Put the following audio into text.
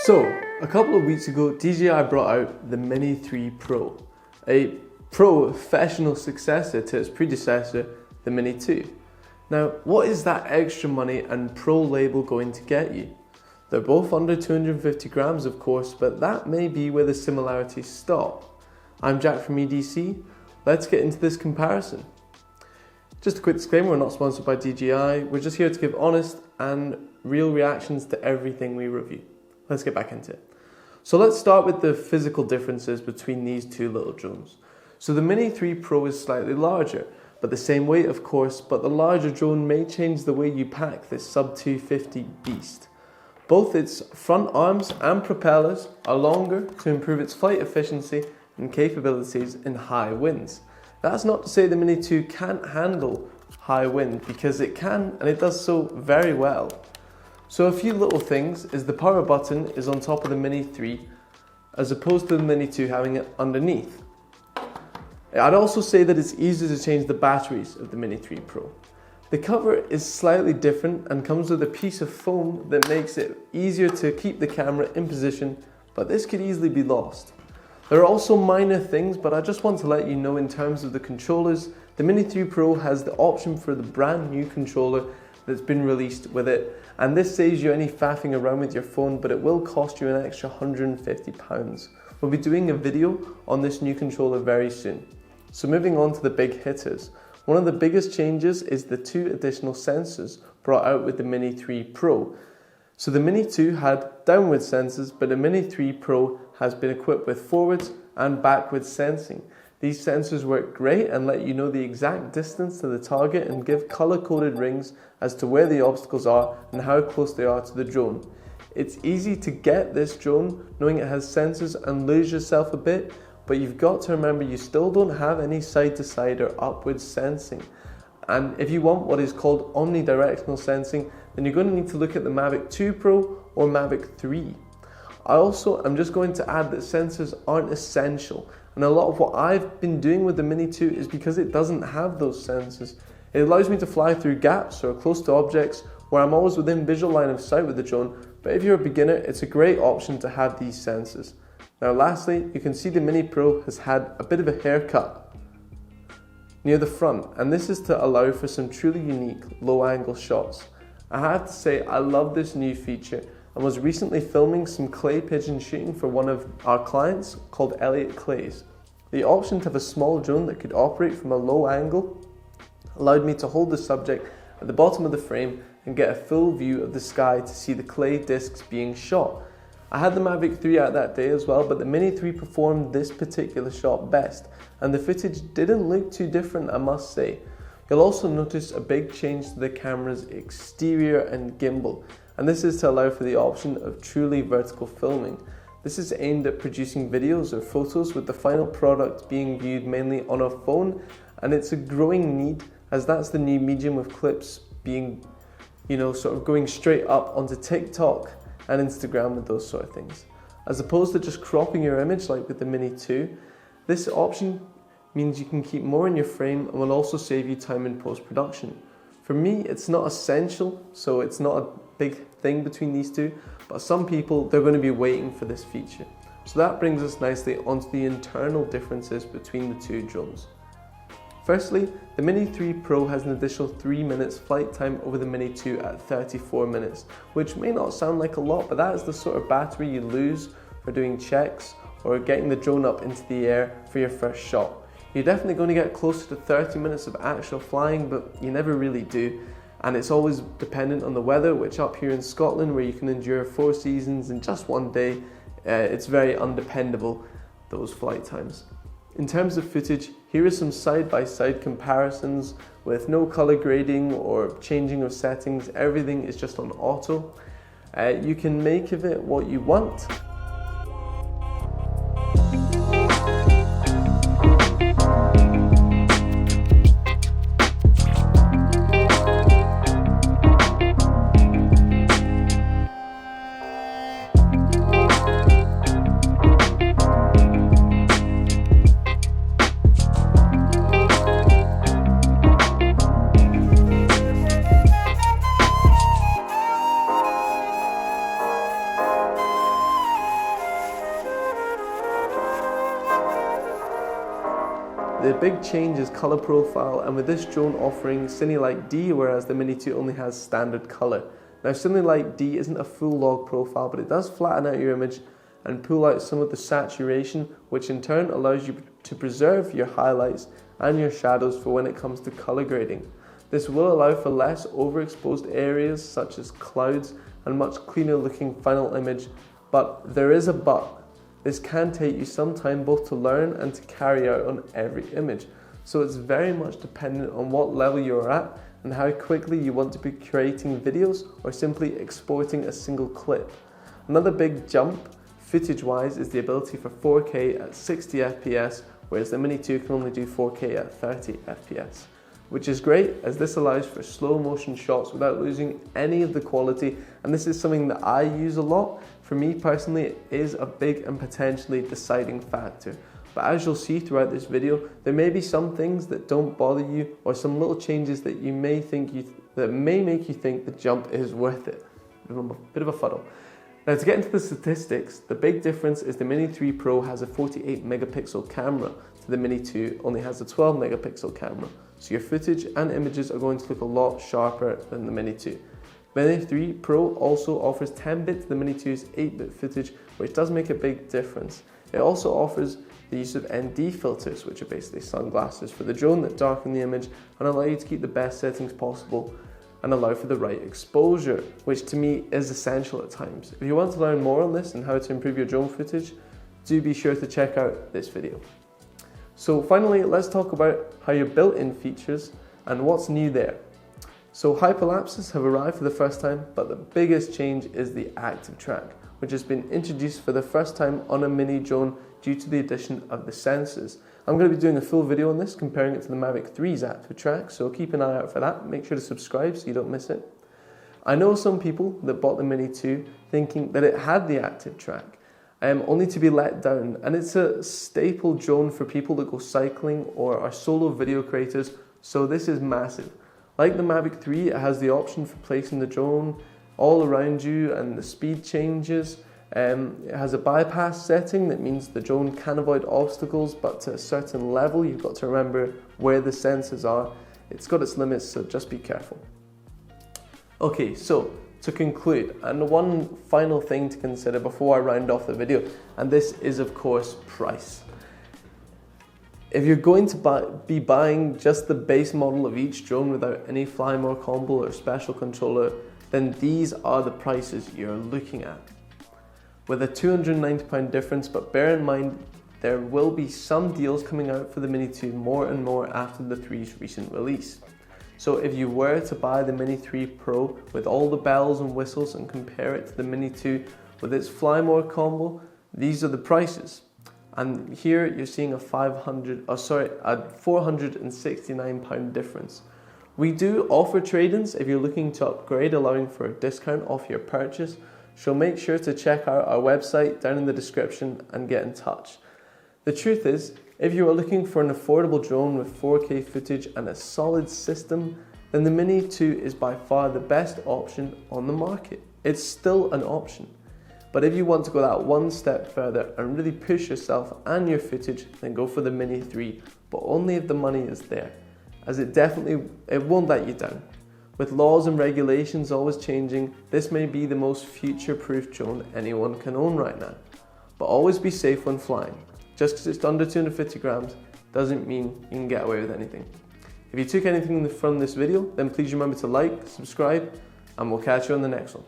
So, a couple of weeks ago, DJI brought out the Mini 3 Pro, a professional successor to its predecessor, the Mini 2. Now, what is that extra money and Pro label going to get you? They're both under 250 grams, of course, but that may be where the similarities stop. I'm Jack from EDC. Let's get into this comparison. Just a quick disclaimer, we're not sponsored by DJI. We're just here to give honest and real reactions to everything we review. Let's get back into it. So let's start with the physical differences between these two little drones. So the Mini 3 Pro is slightly larger, but the same weight of course, but the larger drone may change the way you pack this sub 250 beast. Both its front arms and propellers are longer to improve its flight efficiency and capabilities in high winds. That's not to say the Mini 2 can't handle high wind, because it can, and it does so very well. So a few little things is the power button is on top of the Mini 3 as opposed to the Mini 2 having it underneath. I'd also say that it's easier to change the batteries of the Mini 3 Pro. The cover is slightly different and comes with a piece of foam that makes it easier to keep the camera in position, but this could easily be lost. There are also minor things, but I just want to let you know in terms of the controllers, the Mini 3 Pro has the option for the brand new controller that's been released with it, and this saves you any faffing around with your phone, but it will cost you an extra £150. We'll be doing a video on this new controller very soon. So moving on to the big hitters. One of the biggest changes is the 2 additional sensors brought out with the Mini 3 Pro. So the Mini 2 had downward sensors, but the Mini 3 Pro has been equipped with forwards and backwards sensing. These sensors work great and let you know the exact distance to the target and give color-coded rings as to where the obstacles are and how close they are to the drone. It's easy to get this drone knowing it has sensors and lose yourself a bit, but you've got to remember you still don't have any side-to-side or upwards sensing. And if you want what is called omnidirectional sensing, then you're going to need to look at the Mavic 2 Pro or Mavic 3. I'm just going to add that sensors aren't essential, and a lot of what I've been doing with the Mini 2 is because it doesn't have those sensors. It allows me to fly through gaps or close to objects where I'm always within visual line of sight with the drone, but if you're a beginner, it's a great option to have these sensors. Now lastly, you can see the Mini Pro has had a bit of a haircut near the front, and this is to allow for some truly unique low angle shots. I have to say I love this new feature and was recently filming some clay pigeon shooting for one of our clients called Elliot Clays. The option to have a small drone that could operate from a low angle allowed me to hold the subject at the bottom of the frame and get a full view of the sky to see the clay discs being shot. I had the Mavic 3 out that day as well, but the Mini 3 performed this particular shot best, and the footage didn't look too different, I must say. You'll also notice a big change to the camera's exterior and gimbal, and this is to allow for the option of truly vertical filming. This is aimed at producing videos or photos with the final product being viewed mainly on a phone, and it's a growing need as that's the new medium of clips being, sort of going straight up onto TikTok and Instagram with those sort of things. As opposed to just cropping your image like with the Mini 2, this option means you can keep more in your frame and will also save you time in post-production. For me, it's not essential, so it's not a big thing between these two, but some people, they're going to be waiting for this feature. So that brings us nicely onto the internal differences between the two drones. Firstly, the Mini 3 Pro has an additional 3 minutes flight time over the Mini 2 at 34 minutes, which may not sound like a lot, but that is the sort of battery you lose for doing checks or getting the drone up into the air for your first shot. You're definitely going to get closer to 30 minutes of actual flying, but you never really do. And it's always dependent on the weather, which up here in Scotland, where you can endure 4 seasons in just one day, it's very undependable, those flight times. In terms of footage, here are some side-by-side comparisons with no color grading or changing of settings. Everything is just on auto. You can make of it what you want. The big change is color profile, and with this drone offering Cine Light D, whereas the Mini 2 only has standard color. Now Cine Light D isn't a full log profile, but it does flatten out your image and pull out some of the saturation, which in turn allows you to preserve your highlights and your shadows for when it comes to color grading. This will allow for less overexposed areas such as clouds and much cleaner looking final image, but there is a but. This can take you some time both to learn and to carry out on every image. So it's very much dependent on what level you're at and how quickly you want to be creating videos or simply exporting a single clip. Another big jump footage wise is the ability for 4K at 60 FPS, whereas the Mini 2 can only do 4K at 30 FPS. Which is great, as this allows for slow motion shots without losing any of the quality, and this is something that I use a lot. For me personally, it is a big and potentially deciding factor. But as you'll see throughout this video, there may be some things that don't bother you, or some little changes that you may think that may make you think the jump is worth it. Bit of a fuddle. Now to get into the statistics, the big difference is the Mini 3 Pro has a 48 megapixel camera, so the Mini 2 only has a 12 megapixel camera. So your footage and images are going to look a lot sharper than the Mini 2. Mini 3 Pro also offers 10-bit to the Mini 2's 8-bit footage, which does make a big difference. It also offers the use of ND filters, which are basically sunglasses for the drone that darken the image and allow you to keep the best settings possible and allow for the right exposure, which to me is essential at times. If you want to learn more on this and how to improve your drone footage, do be sure to check out this video. So finally, let's talk about how your built-in features and what's new there. So hyperlapses have arrived for the first time, but the biggest change is the active track, which has been introduced for the first time on a mini drone due to the addition of the sensors. I'm going to be doing a full video on this, comparing it to the Mavic 3's active track, so keep an eye out for that. Make sure to subscribe so you don't miss it. I know some people that bought the Mini 2 thinking that it had the active track, only to be let down, and it's a staple drone for people that go cycling or are solo video creators, so this is massive. Like the Mavic 3, it has the option for placing the drone all around you and the speed changes. It has a bypass setting that means the drone can avoid obstacles, but to a certain level you've got to remember where the sensors are. It's got its limits, so just be careful. Okay, so to conclude, and one final thing to consider before I round off the video, and this is of course price. If you're going to be buying just the base model of each drone without any fly more combo or special controller, then these are the prices you're looking at. With a £290 difference, but bear in mind there will be some deals coming out for the Mini 2 more and more after the 3's recent release. So if you were to buy the Mini 3 Pro with all the bells and whistles and compare it to the Mini 2 with its Fly More combo, these are the prices. And here you're seeing a £469 difference. We do offer trade-ins if you're looking to upgrade, allowing for a discount off your purchase. So make sure to check out our website down in the description and get in touch. The truth is, if you are looking for an affordable drone with 4K footage and a solid system, then the Mini 2 is by far the best option on the market. It's still an option. But if you want to go that one step further and really push yourself and your footage, then go for the Mini 3, but only if the money is there, as it won't let you down. With laws and regulations always changing, this may be the most future-proof drone anyone can own right now. But always be safe when flying. Just because it's under 250 grams doesn't mean you can get away with anything. If you took anything from this video, then please remember to like, subscribe, and we'll catch you on the next one.